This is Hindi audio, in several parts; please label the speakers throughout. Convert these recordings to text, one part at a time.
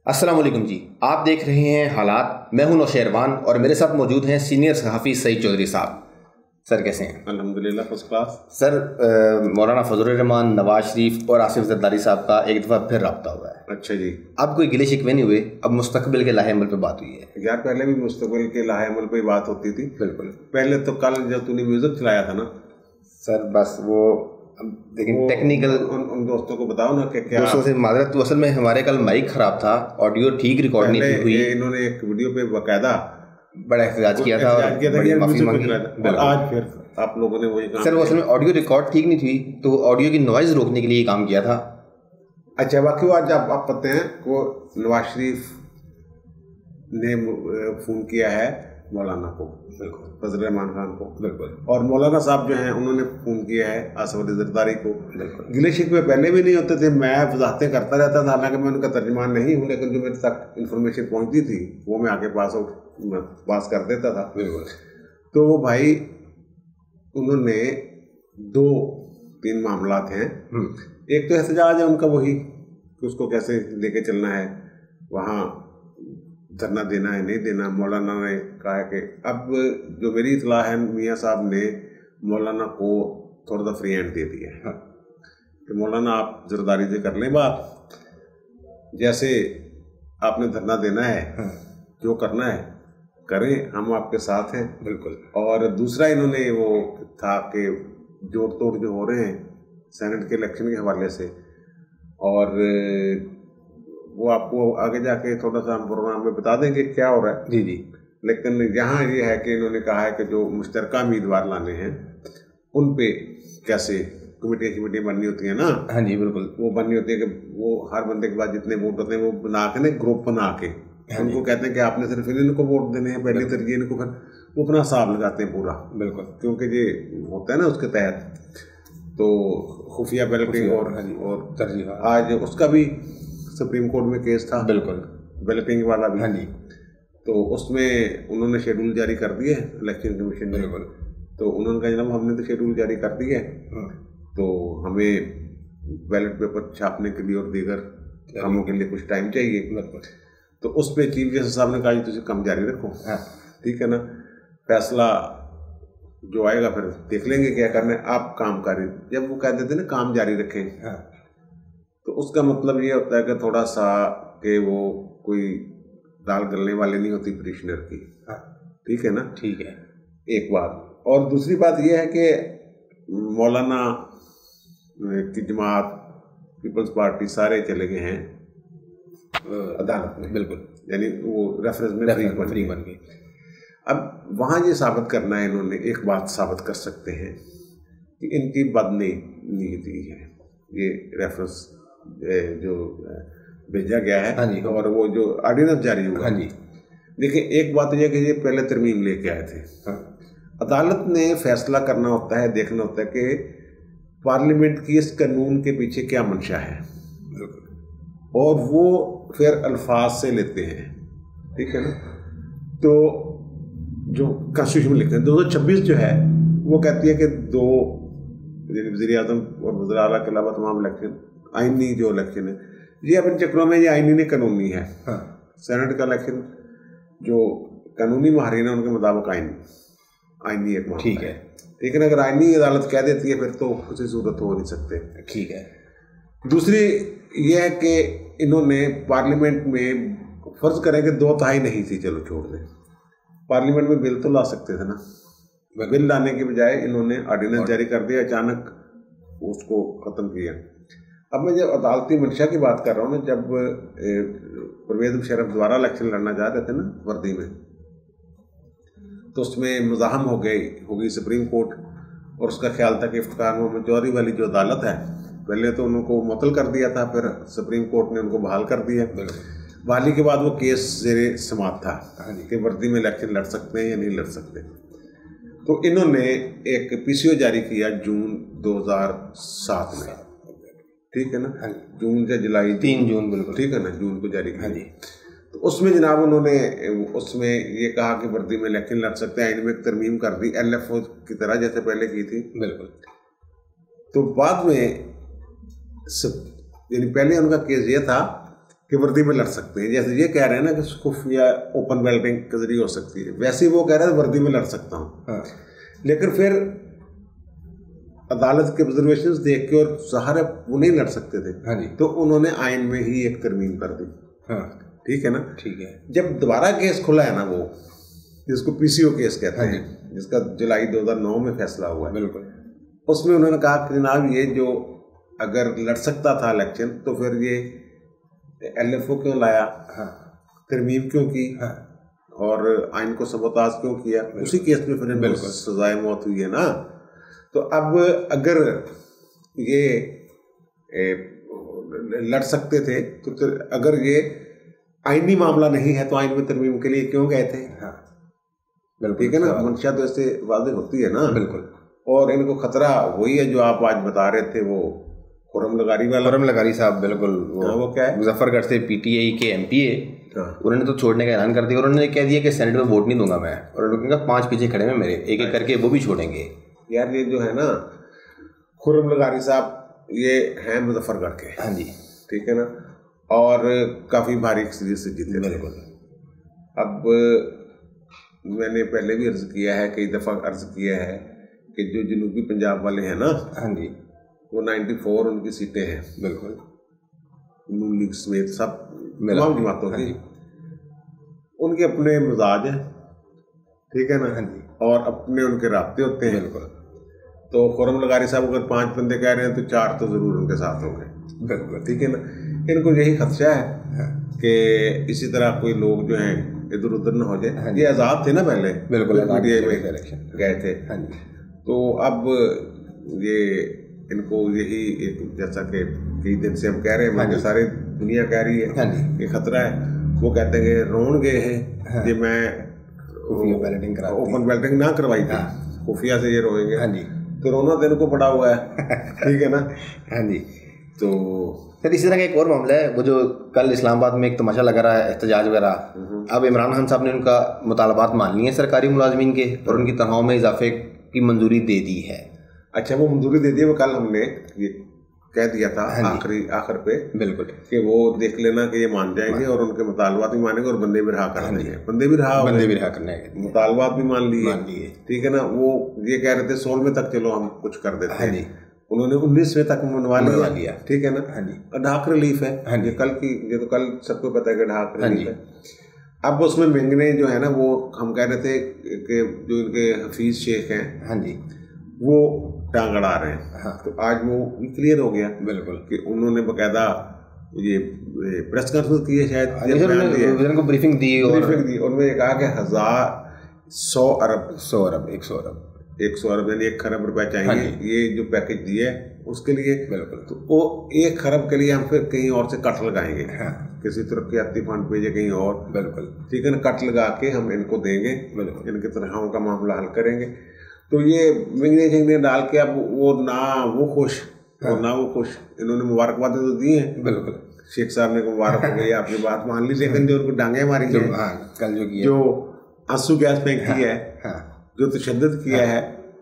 Speaker 1: अस्सलाम वालेकुम जी। आप देख रहे हैं हालात। मैं हूं नौशेरवान और मेरे साथ मौजूद हैं सीनियर सहाफ़ी सईद चौधरी साहब। सर कैसे हैं?
Speaker 2: अल्हम्दुलिल्लाह फर्स्ट क्लास।
Speaker 1: सर मौलाना फजलुर रहमान, नवाज शरीफ और आसिफ जरदारी साहब का एक दफ़ा फिर रब्ता हुआ है।
Speaker 2: अच्छा जी।
Speaker 1: अब कोई गिले शिकवे नहीं हुए, अब मुस्तकबिल के लाहे अमल पे बात हुई है।
Speaker 2: यार पहले भी मुस्तकबिल के लाहे अमल पे बात होती थी।
Speaker 1: बिल्कुल।
Speaker 2: पहले तो कल जब तूने म्यूजिक चलाया था ना
Speaker 1: सर, बस वो लेकिन टेक्निकल
Speaker 2: उन दोस्तों को बताओ ना कि क्या
Speaker 1: दोस्तों से माजरत। तो असल में हमारे कल माइक ख़राब था, ऑडियो ठीक रिकॉर्ड नहीं हुई।
Speaker 2: इन्होंने एक वीडियो पे बाकायदा
Speaker 1: बड़ा एहतजाज किया था और बड़ी माफ़ी मांगी।
Speaker 2: और आज फिर आप लोगों ने वही काम
Speaker 1: सर, वो असल में ऑडियो रिकॉर्ड ठीक नहीं थी, तो ऑडियो की नॉइज़ रोकने के लिए काम किया था।
Speaker 2: अच्छा, बाकी वो आज आप पता है वो नवाज शरीफ ने फ़ोन किया है मौलाना को,
Speaker 1: बिल्कुल,
Speaker 2: फजल रहमान खान को,
Speaker 1: बिल्कुल,
Speaker 2: और मौलाना साहब जो हैं उन्होंने फ़ोन किया है आसिफ जरदारी को।
Speaker 1: बिल्कुल।
Speaker 2: गिले शिकवे पहले भी नहीं होते थे, मैं वजाहतें करता रहता था, हालांकि मैं उनका तर्जमान नहीं हूँ, लेकिन जो मेरे तक इन्फॉर्मेशन पहुँचती थी वो मैं आगे पास कर देता था।
Speaker 1: बिल्कुल।
Speaker 2: तो वो भाई उन्होंने 2-3 मामलात हैं। एक तो एहतजाज है उनका वही कि उसको कैसे लेके चलना है, वहाँ धरना देना है नहीं देना। मौलाना ने कहा है कि अब जो मेरी इतला है, मियाँ साहब ने मौलाना को थोड़ा सा फ्री हैंड दे दिया है कि मौलाना आप जरदारी से कर लें बात, जैसे आपने धरना देना है जो करना है करें, हम आपके साथ हैं।
Speaker 1: बिल्कुल।
Speaker 2: और दूसरा इन्होंने वो था कि जोड़ तोड़ जो हो रहे हैं सेनेट के इलेक्शन के हवाले से, और वो आपको आगे जाके थोड़ा सा हम प्रोग्राम में बता देंगे क्या हो रहा है।
Speaker 1: जी जी।
Speaker 2: लेकिन यहाँ ये है कि इन्होंने कहा है कि जो मुश्तरका उम्मीदवार लाने हैं उन पे कैसे कमेटी बननी होती है ना।
Speaker 1: हाँ जी, बिल्कुल।
Speaker 2: वो बननी होती है कि वो हर बंदे के बाद जितने वोट होते हैं वो बना के ना ग्रुप बना के उनको कहते हैं कि आपने सिर्फ इनको वोट देने हैं, पहली तरजीह इनको, फिर वो अपना हिसाब लगाते हैं पूरा।
Speaker 1: बिल्कुल।
Speaker 2: क्योंकि ये होता है ना उसके तहत तो खुफिया बैलेटिंग और
Speaker 1: तरजीह।
Speaker 2: आज उसका भी सुप्रीम कोर्ट में केस था।
Speaker 1: बिल्कुल।
Speaker 2: बैलेटिंग वाला भी।
Speaker 1: हाँ जी।
Speaker 2: तो उसमें उन्होंने शेड्यूल जारी कर दिए इलेक्शन कमीशन ने।
Speaker 1: बिल्कुल।
Speaker 2: तो उन्होंने कहा जनाब हमने तो शेड्यूल जारी कर दिया है, तो हमें बैलेट पेपर छापने के लिए और दीगर कामों के लिए कुछ टाइम चाहिए। तो उस पर चीफ जस्टिस साहब ने कहा जी तुझे कम जारी रखो। ठीक है ना, फैसला जो आएगा फिर देख लेंगे क्या करना है, आप काम करें। जब वो कह देते ना काम जारी रखें, तो उसका मतलब ये होता है कि थोड़ा सा कि वो कोई दाल गलने वाले नहीं होती पिटिशनर की। ठीक है ना।
Speaker 1: ठीक है। एक बात।
Speaker 2: और दूसरी बात यह है कि मौलाना की जमात, पीपल्स पार्टी सारे चले गए हैं अदालत में। बिल्कुल। यानी वो रेफरेंस में फ्री बन गई। अब वहाँ ये साबित करना है, इन्होंने एक बात साबित कर सकते हैं कि इनकी बदनीयती है। ये रेफरेंस जो भेजा गया है।
Speaker 1: हाँ जी।
Speaker 2: और वो जो ऑर्डिनेंस जारी हुआ।
Speaker 1: हाँ जी।
Speaker 2: देखिए एक बात यह कि ये पहले तरमीम लेके आए थे। अदालत ने फैसला करना होता है, देखना होता है कि पार्लियामेंट की इस कानून के पीछे क्या मंशा है, और वो फिर अल्फाज से लेते हैं। ठीक है ना। तो जो कॉन्स्टिट्यूशन में लिखते हैं 2026 जो है वो कहती है कि 2 वज़ीर आज़म और वज़ीर आला के अलावा तमाम इलेक्शन आइनी जो इलेक्शन है ये अपने चक्रों में ये आइनी नहीं कानूनी है। सेनेट का इलेक्शन जो कानूनी माहरीन है उनके मुताबिक आइनी एक मामला है। लेकिन अगर आइनी अदालत कह देती है फिर तो किसी सूरत हो नहीं सकते।
Speaker 1: ठीक है।
Speaker 2: दूसरी ये है कि इन्होंने पार्लियामेंट में फर्ज करें कि 2/3 नहीं थी, चलो छोड़ दें, पार्लियामेंट में बिल तो ला सकते थे ना। बिल लाने के बजाय इन्होंने ऑर्डिनेंस जारी कर दिया, अचानक उसको ख़त्म किया। अब मैं जब अदालती मंशा की बात कर रहा हूँ ना, जब परवेज़ मुशर्रफ दोबारा इलेक्शन लड़ना चाह रहे थे ना वर्दी में, तो उसमें मुज़ाहम हो गई सुप्रीम कोर्ट, और उसका ख्याल था कि इफ्तिखार मोहम्मद चौधरी वाली जो अदालत है, पहले तो उनको मुअत्तल कर दिया था, फिर सुप्रीम कोर्ट ने उनको बहाल कर दिया। बहाली के बाद वो केस ज़ेरे समाअत था कि वर्दी में इलेक्शन लड़ सकते हैं या नहीं लड़ सकते। तो इन्होंने एक PCO जारी किया जून 2007 में। ठीक है ना। जून या जुलाई,
Speaker 1: 3 जून। बिल्कुल।
Speaker 2: ठीक है ना, जून को जारी किया। तो उसमें जनाब उन्होंने उसमें ये कहा कि वर्दी में इलेक्शन लड़ सकते हैं, आइन में एक तरमीम कर दी LFO की तरह जैसे पहले की थी।
Speaker 1: बिल्कुल।
Speaker 2: तो बाद में यानी पहले उनका केस ये था कि वर्दी में लड़ सकते हैं। जैसे ये कह रहे हैं ना कि खुफिया ओपन बैलेटिंग के जरिए हो सकती है, वैसे ही वो कह रहे हैं वर्दी में लड़ सकता हूँ।
Speaker 1: हाँ।
Speaker 2: लेकिन फिर अदालत के ऑब्जर्वेशंस देख के और सहारे वो नहीं लड़ सकते थे।
Speaker 1: हाँ जी।
Speaker 2: तो उन्होंने आइन में ही एक तरमीम कर दी।
Speaker 1: हाँ।
Speaker 2: ठीक है ना।
Speaker 1: ठीक है।
Speaker 2: जब दोबारा केस खुला है ना, वो जिसको पीसीओ केस कहते हैं, जिसका जुलाई 2009 में फैसला हुआ है,
Speaker 1: बिल्कुल,
Speaker 2: उसमें उन्होंने कहा कि जनाब ये जो अगर लड़ सकता था इलेक्शन तो फिर ये LFO क्यों लाया, तरमीम क्यों की, और आइन को सबोताज क्यों किया, उसी केस में फिर इनको सजाए मौत हुई है ना। तो अब अगर ये लड़ सकते थे तो अगर ये आईनी मामला नहीं है तो आइन में तरमीम के लिए क्यों गए थे। ठीक है ना, मंशा तो ऐसे वाज़ेह होती है ना।
Speaker 1: बिल्कुल।
Speaker 2: और इनको खतरा वही है जो आप आज बता रहे थे, वो खुर्रम लगारी वाला।
Speaker 1: खुर्रम लगारी साहब, बिल्कुल।
Speaker 2: वो क्या है,
Speaker 1: मुजफ्फरगढ़ से PTI के MPA, उन्होंने तो छोड़ने का ऐलान कर दिया और उन्होंने कह दिया कि सेनेट में वोट नहीं दूंगा मैं, और उन्होंने कहा 5 पीछे खड़े हैं मेरे, एक एक करके वो भी छोड़ेंगे।
Speaker 2: यार ये जो है ना खुर्रम लगारी साहब, ये हैं मुजफ्फरगढ़ के।
Speaker 1: हाँ जी। ठीक
Speaker 2: है ना, और काफ़ी भारी अक्सरियत से जीते।
Speaker 1: बिल्कुल।
Speaker 2: अब मैंने पहले भी अर्ज किया है, कई दफ़ा अर्ज किया है कि जो जनूबी पंजाब वाले हैं ना,
Speaker 1: हाँ जी,
Speaker 2: वो 94 उनकी सीटें हैं।
Speaker 1: बिल्कुल,
Speaker 2: नून लीग समेत सब तमाम जमातों की, उनके अपने मिजाज हैं। ठीक है ना। हाँ जी। और अपने उनके राब्ते होते हैं।
Speaker 1: बिल्कुल।
Speaker 2: तो खुर्रम लगारी साहब अगर 5 बंदे कह रहे हैं तो 4 तो ज़रूर उनके साथ होंगे।
Speaker 1: बिल्कुल।
Speaker 2: ठीक है ना। इनको यही खदशा है कि इसी तरह कोई लोग जो हैं इधर उधर ना हो जाए। ये आज़ाद थे ना पहले,
Speaker 1: बिल्कुल,
Speaker 2: मीडिया में गए थे। तो अब ये इनको यही एक, जैसा कि कई दिन से हम कह रहे हैं, सारी दुनिया कह रही है कि खतरा है। वो कहते हैं कि रोन गए हैं कि मैं ओपन बैलेटिंग ना करवाई थी, खुफिया से ये रोएंगे। हाँ जी। तो रोना तो इनको पड़ा हुआ है। ठीक है ना।
Speaker 1: हाँ जी।
Speaker 2: तो
Speaker 1: फिर इसी तरह का एक और मामला है, वो जो कल इस्लामाबाद में एक तमाशा लगा रहा है, एहतजाज वगैरह। अब इमरान खान साहब ने उनका मुतालबात मान लिए हैं सरकारी मुलाजमीन के, और उनकी तनख्वाहों में इजाफे की मंजूरी दे दी है।
Speaker 2: अच्छा, वो मंजूरी दे दी है। वो कल हमने ये कह दिया था आखिर पे, बिल्कुल, कि वो देख लेना कि ये मान जाएंगे और उनके मुतालबात भी मानेंगे और बंदे भी रहा कर देंगे। बंदे भी रहा करने, मुतालबात भी मान लिए। ठीक है ना। वो ये कह रहे थे 16वें तक चलो हम कुछ कर देते हैं, उन्होंने 19वें तक मनवा लिया। ठीक है ना। हाँ जी। ढाक रिलीफ है। हाँ जी। ये तो कल सबको पता है कि ढाक रिलीफ है। अब उसमें महंगे जो है ना, वो हम कह रहे थे कि जो इनके हफीज शेख हैं, हाँ जी, वो टांग अड़ा रहे हैं। हाँ। तो आज वो क्लियर हो गया, बिल्कुल, कि उन्होंने बकायदा ये प्रेस कॉन्फ्रेंस की है, शायद
Speaker 1: उनको ब्रीफिंग दी और
Speaker 2: उन्होंने कहा कि 100 अरब 100 अरब यानी 1 खरब रुपए चाहिए। ये जो पैकेज दिया है उसके लिए, बिल्कुल। तो वो 1 खरब के लिए हम फिर कहीं और से कट लगाएंगे। हाँ। किसी तरक्याती फंड पे या कहीं और, बिल्कुल, ठीक है ना, कट लगा के हम इनको देंगे, बिल्कुल, इनकी तनख्वाहों का मामला हल करेंगे। तो ये मिंगने झिंगने डाल के अब वो ना वो खुश और ना वो खुश, इन्होंने मुबारकबाद तो दी है, बिल्कुल, शेख साहब ने मुबारक हो गई, आपकी बात मान ली। लेकिन जो उनको डांगे मारी है,
Speaker 1: कल
Speaker 2: जो आंसू गैस फेंकी है, जो तशद्दुद किया है,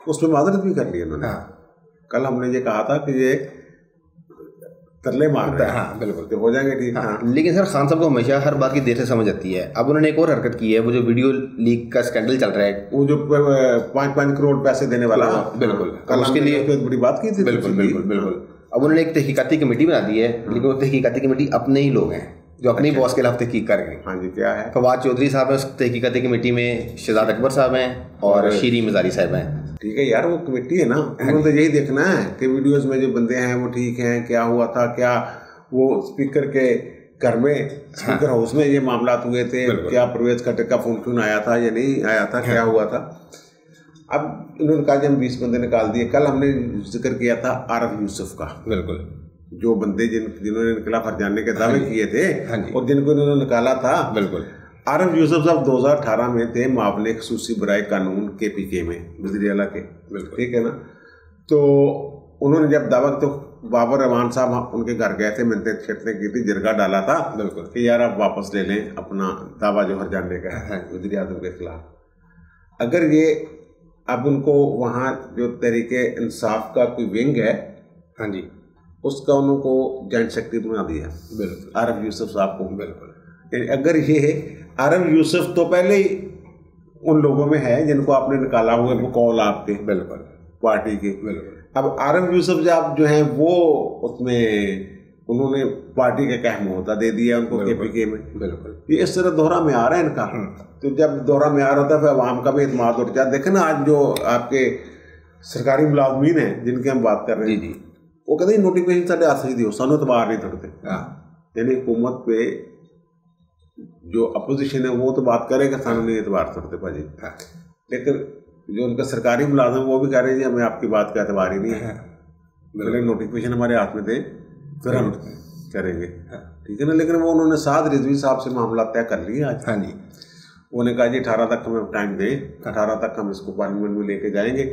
Speaker 2: उसमें माजरत भी कर ली उन्होंने। कल हमने ये कहा था कि ये तरले मार रहे हैं। हाँ, बिल्कुल, तो हो जाएंगे ठीक। हाँ।
Speaker 1: लेकिन सर खान साहब को हमेशा हर बात की देर से समझ आती है। अब उन्होंने एक और हरकत की है, वो जो वीडियो लीक का स्कैंडल चल रहा है,
Speaker 2: वो जो 5 करोड़ पैसे देने वाला,
Speaker 1: बिल्कुल,
Speaker 2: कल उसके लिए बड़ी बात की थी।
Speaker 1: बिल्कुल। अब उन्होंने एक तहकीकाती कमेटी बना दी है, लेकिन वो तहकीकाती कमेटी अपने ही लोग हैं जो अपनी बॉस के खिलाफ तहकीक कर रहे हैं।
Speaker 2: हाँ जी, क्या है?
Speaker 1: फवाद चौधरी साहब है उस तहकीकाती कमेटी में, शहजाद अकबर साहब हैं और शीरी मजारी साहब हैं।
Speaker 2: ठीक है यार, वो कमेटी है ना, उन्होंने तो यही देखना है कि वीडियोस में जो बंदे हैं वो ठीक हैं, क्या हुआ था, क्या वो स्पीकर के घर में, स्पीकर हाउस में ये मामला हुए थे, क्या परवेज खट्टर का फोन आया था या नहीं आया था, क्या हुआ था। अब इन्होंने कहा हम 20 बंदे निकाल दिए। कल हमने जिक्र किया था आरफ यूसुफ का, बिल्कुल, जो बंदे जिन्होंने इनकलाब हरजाने के दावे किए थे और जिनको इन्होंने निकाला था, बिल्कुल। आरफ यूसुफ साहब 2018 में थे मामले खसूसी बराए कानून KPK में, वज़ीर आला के, बिल्कुल, ठीक है ना। तो उन्होंने जब दावा, तो बाबर रहमान साहब उनके घर गए थे, मिलते छेड़ने की थी, जिरगा डाला था, बिल्कुल, कि यार आप वापस ले लें अपना दावा जो हरजाने का है वज़ीर आज़म के खिलाफ। अगर ये अब उनको वहाँ जो तहरीके इंसाफ का कोई विंग है, हाँ जी, उसका उनको जॉइंट सेक्रेटरी बना दिया।
Speaker 1: बिल्कुल,
Speaker 2: आरफ यूसुफ साहब को।
Speaker 1: बिल्कुल।
Speaker 2: अगर ये आरफ यूसुफ तो पहले ही उन लोगों में है जिनको आपने निकाला हुआ है कॉल आपके,
Speaker 1: बिल्कुल,
Speaker 2: पार्टी के।
Speaker 1: बिल्कुल।
Speaker 2: अब आरफ यूसुफ साहब जो हैं वो उसमें उन्होंने पार्टी का क्या होता दे दिया उनको केपीके में।
Speaker 1: बिल्कुल,
Speaker 2: ये इस तरह दोहरा म्यार है इनका। तो जब दोहरा म्यार होता है फिर आवाम का भी एतमाद उठ जाता है। देखें ना आज जो आपके सरकारी मुलाजमीन हैं जिनकी हम बात कर रहे हैं, वो कहते हैं नोटिफिकेशन साढ़े 8 से दियो, सानू एतबार नहीं थोड़ते। यानी हुकूमत पे जो अपोजिशन है वो तो बात करेगा, सानू नहीं एतबार थोड़ते भाजी। लेकिन जो उनका सरकारी मुलाजिम वो भी कह रहे हैं हमें आपकी बात का एतबार ही नहीं है, पहले नोटिफिकेशन हमारे हाथ में दे फिर हम करेंगे। ठीक है ना। लेकिन वो उन्होंने साद रिजवी साहब से मामला तय कर लिया आज।
Speaker 1: हाँ जी।
Speaker 2: उन्होंने कहा जी 18 तक हमें टाइम दें, 18 तक हम इसको पार्लियामेंट में लेके जाएंगे।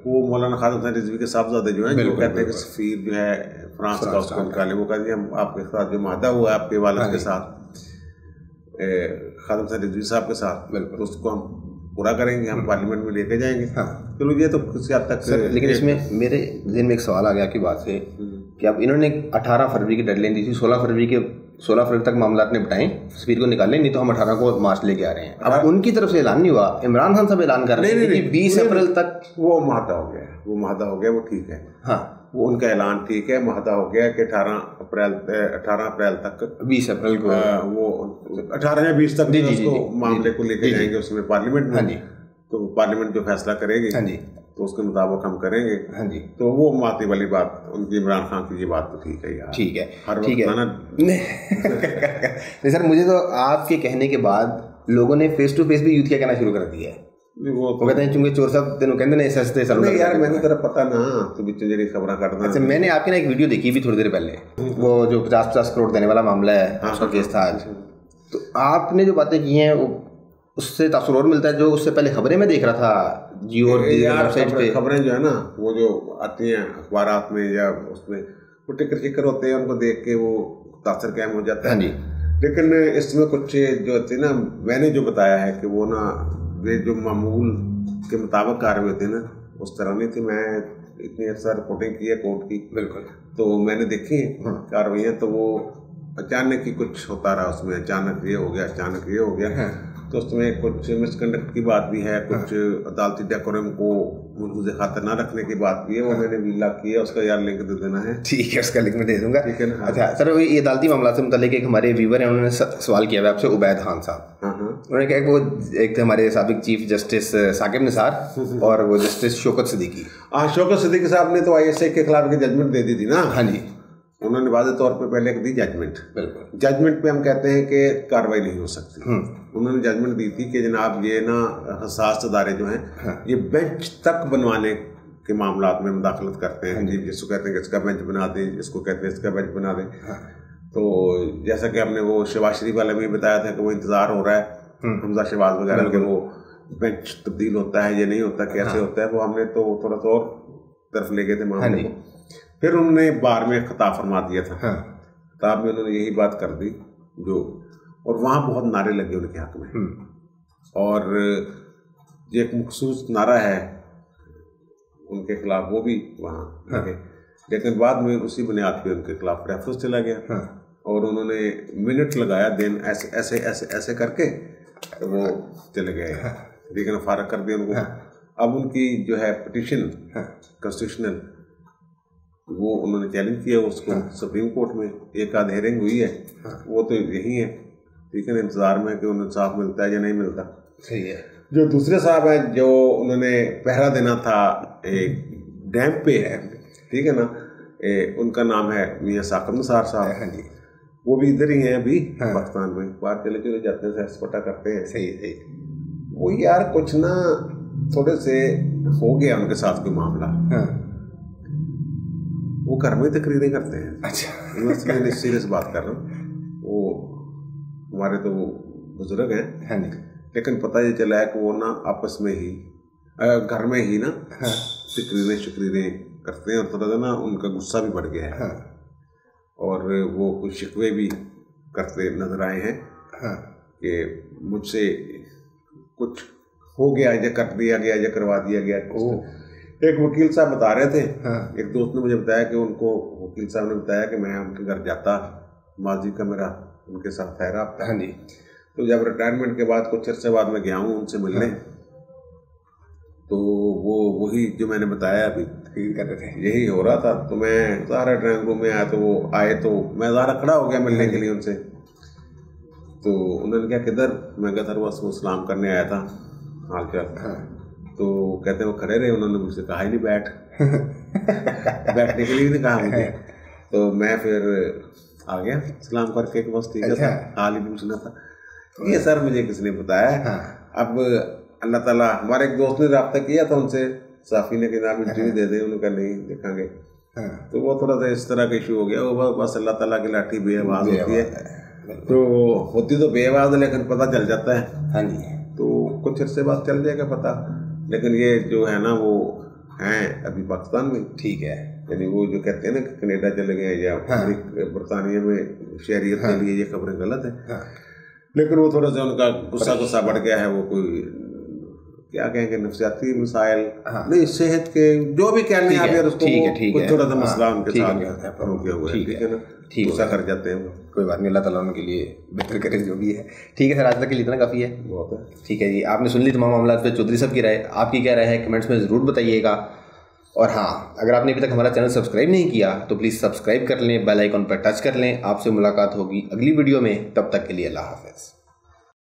Speaker 2: वो मौलाना खालिद हसन रिजवी के साहबजादे जो हैं, जो कहते हैं कि सफीर जो है फ्रांस का उसको निकाले, वो कहते हैं हम आपके साथ जो मादा हुआ है आपके वालिद के साथ, खालिद हसन रिजवी साहब के साथ, तो उसको हम पूरा करेंगे, हम पार्लियामेंट में लेके जाएंगे। चलो ये तो किसी हद तक।
Speaker 1: लेकिन इसमें मेरे दिन में एक सवाल आ गया आपकी बात से कि अब इन्होंने 18 फरवरी की डेडलाइन दी थी, 16 फरवरी तक मामला निपटाएं, सफीर को निकालें, नहीं तो हम 18 को मार्च लेके आ रहे हैं। अब उनकी तरफ से ऐलान नहीं हुआ, इमरान खान साहब ऐलान कर रहे हैं कि 20 अप्रैल तक
Speaker 2: वो माहदा हो गया, वो ठीक है। हाँ, वो उनका ऐलान ठीक है, माहदा हो गया कि 18 अप्रैल तक
Speaker 1: 20 अप्रैल को
Speaker 2: वो 18 या 20 तक उसको मामले को लेके जाएंगे उसमें पार्लियामेंट में। तो पार्लियामेंट जो फैसला करेगी तो उसके मुताबिक हम करेंगे।
Speaker 1: हाँ जी।
Speaker 2: तो वो माती वाली बात उनकी, इमरान खान की ये बात तो ठीक है यार,
Speaker 1: ठीक है,
Speaker 2: हर
Speaker 1: ठीक है। नहीं सर, मुझे तो आपके कहने के बाद लोगों ने फेस टू फेस भी यूथ क्या कहना शुरू कर दिया है। वो कहते हैं चूंकि चोर साहब तेनों कहते नहीं सस्ते सर
Speaker 2: यार, मैंने तेरा पता ना तो बिच्चों जरी खबर करना।
Speaker 1: अच्छा, मैंने आपकी ना एक वीडियो देखी भी थोड़ी देर पहले, वो जो 50 करोड़ देने वाला मामला है, उसका केस था आज। तो आपने जो बातें की हैं उससे तासुर और मिलता है जो उससे पहले खबरें में देख रहा था जियो और वेबसाइट पे।
Speaker 2: खबरें जो है ना वो जो आती हैं अखबारात में या उसमें, वो टिकर चिकर होते हैं, उनको देख के वो तासर कायम हो जाता है।
Speaker 1: हाँ जी।
Speaker 2: लेकिन इसमें कुछ जो थी ना, मैंने जो बताया है कि वो ना वे जो मामूल के मुताबिक कार्रवाई होती है ना, उस तरह नहीं थी। मैं इतनी अच्छा रिपोर्टिंग की है कोर्ट की, बिल्कुल, तो मैंने देखी कार्रवाइयाँ। तो वो अचानक ही कुछ होता रहा उसमें, अचानक ये हो गया, अचानक ये हो गया। तो उसमें कुछ मिसकंडक्ट की बात भी है, कुछ अदालती डेकोरम को मुझे खातिर ना रखने की बात भी है। वो मैंने वीला की है, उसका यार लिंक दे देना है।
Speaker 1: ठीक है, उसका लिंक मैं दे दूंगा।
Speaker 2: ठीक है ना।
Speaker 1: अच्छा सर, ये अदालती मामला से मुतालिक एक हमारे व्यूवर हैं, उन्होंने सवाल किया है आपसे, उबैद खान साहब। उन्होंने कहा कि वो एक हमारे साबिक चीफ जस्टिस साकिब निसार और वो जस्टिस शौकत सिद्दीकी।
Speaker 2: शौकत सिद्दीकी साहब ने तो ISI के खिलाफ की जजमेंट दे दी थी ना।
Speaker 1: हाँ जी।
Speaker 2: उन्होंने वाज़े तौर पे पहले दी जजमेंट।
Speaker 1: बिल्कुल।
Speaker 2: जजमेंट पे हम कहते हैं कि कार्रवाई नहीं हो सकती। उन्होंने जजमेंट दी थी कि जनाब ये ना हसास अदारे जो हैं ये बेंच तक बनवाने के मामला में मुदाखलत करते हैं। जी, जिसको कहते हैं कि इसका बेंच बना दें, इसको कहते हैं इसका बेंच बना दें। तो जैसा कि हमने वो शहबाज शरीफ वाले में बताया था कि वो इंतज़ार हो रहा है हमजा शहबाज वगैरह के, वो बेंच तब्दील होता है या नहीं होता, कैसे होता है, वो हमने तो थोड़ा सा और तरफ ले गए थे मामले को। फिर उन्होंने बार में खिताब फरमा दिया था। खिताब में उन्होंने यही बात कर दी जो, और वहाँ बहुत नारे लगे उनके हक में। और ये एक मखसूस नारा है उनके खिलाफ, वो भी वहाँ लगे। लेकिन बाद में उसी बुनियाद पे उनके खिलाफ रेफरेंस चला गया और उन्होंने मिनट लगाया दिन ऐसे ऐसे ऐसे ऐसे करके वो चले गए, लेकिन फारग कर दिया उनको। अब उनकी जो है पिटिशन कॉन्स्टिट्यूशनल, वो उन्होंने चैलेंज किया उसको सुप्रीम कोर्ट में। एक आध हेयरिंग हुई है, वो तो यही है, ठीक है, इंतजार में कि उन्हें इंसाफ मिलता है या नहीं मिलता।
Speaker 1: सही है।
Speaker 2: जो दूसरे साहब हैं जो उन्होंने पहरा देना था एक डैम पे है, ठीक है ना, उनका नाम है मियां साकिब निसार साहब। वो भी इधर ही हैं अभी पाकिस्तान में, बाहर चले चले जाते हैं, सैर सपाटा करते हैं।
Speaker 1: सही है।
Speaker 2: वो यार कुछ ना थोड़े से हो गया उनके साथ कोई मामला। वो घर में तकरीरें करते हैं। अच्छा, मैं सीरियस बात कर रहा हूँ। वो हमारे तो बुजुर्ग हैं, लेकिन पता ये चला है कि वो ना आपस में ही घर में ही ना तकरीरें करते हैं, और थोड़ा ना उनका गुस्सा भी बढ़ गया है। और वो कुछ शिकवे भी करते नजर आए हैं कि मुझसे कुछ हो गया या कर दिया गया या करवा दिया गया। एक वकील साहब बता रहे थे,
Speaker 1: हाँ।
Speaker 2: एक दोस्त ने मुझे बताया कि उनको वकील साहब ने बताया कि मैं उनके घर जाता, माजी का मेरा उनके साथ है रहा।
Speaker 1: हाँ जी।
Speaker 2: तो जब रिटायरमेंट के बाद कुछ अर्से बाद में गया हूँ उनसे मिलने, तो वो वही जो मैंने बताया अभी
Speaker 1: फील कर रहे थे,
Speaker 2: यही हो रहा था। तो मैं ज़ाहरा ड्राइंग रूम में आया, तो वो आए तो मैं ज़ाहरा खड़ा हो गया मिलने के लिए उनसे। तो उन्होंने कहा किधर? मैं कहा सर बस वो सलाम करने आया था, हाल चाल। तो कहते वो खड़े रहे, उन्होंने मुझसे कहा ही नहीं बैठ बैठने के लिए नहीं कहा मुझे। तो मैं फिर आ गया सलाम करके कि बस ठीक है सर, हाल ही पूछना था। ये सर मुझे किसने बताया। अब अल्लाह ताला, हमारे एक दोस्त ने रब्ता किया था उनसे, साफी ने कि नाम इंटरव्यू दे दें, उन्होंने कहा नहीं देखेंगे। तो वो थोड़ा सा इस तरह का इशू हो गया। वो बस अल्लाह ताला की लाठी बेआवाज होती है, तो होती तो बेआवाज है लेकिन पता चल जाता है। हाँ जी। तो कुछ अर्से बाद चल जाएगा पता, लेकिन ये जो है ना वो हैं अभी पाकिस्तान में। ठीक है, यानी वो जो कहते हैं ना कनेडा चले गए या बरतानिया में शहरियत के लिए, ये खबरें गलत है। लेकिन वो थोड़ा सा उनका गुस्सा बढ़ गया है। वो कोई क्या कहेंगे, नफ्सियाती मसाइल नहीं, सेहत के जो भी कह लें आप यार, उसको कुछ थोड़ा सा मसला उनके साथ हो गया हुआ है। ठीक है ना, गुस्सा कर जाते हैं।
Speaker 1: कोई बात नहीं, अल्लाह ताला उनके लिए बेहतर करे जो भी है। ठीक है सर, आज तक के लिए इतना काफ़ी है, बहुत है। ठीक है जी, आपने सुन ली तमाम मामला पे चौधरी साहब की राय। आपकी क्या राय है कमेंट्स में ज़रूर बताइएगा। और हाँ, अगर आपने अभी तक हमारा चैनल सब्सक्राइब नहीं किया तो प्लीज़ सब्सक्राइब कर लें, बेल आइकन पर टच कर लें। आपसे मुलाकात होगी अगली वीडियो में, तब तक के लिए अल्लाह हाफ़िज़।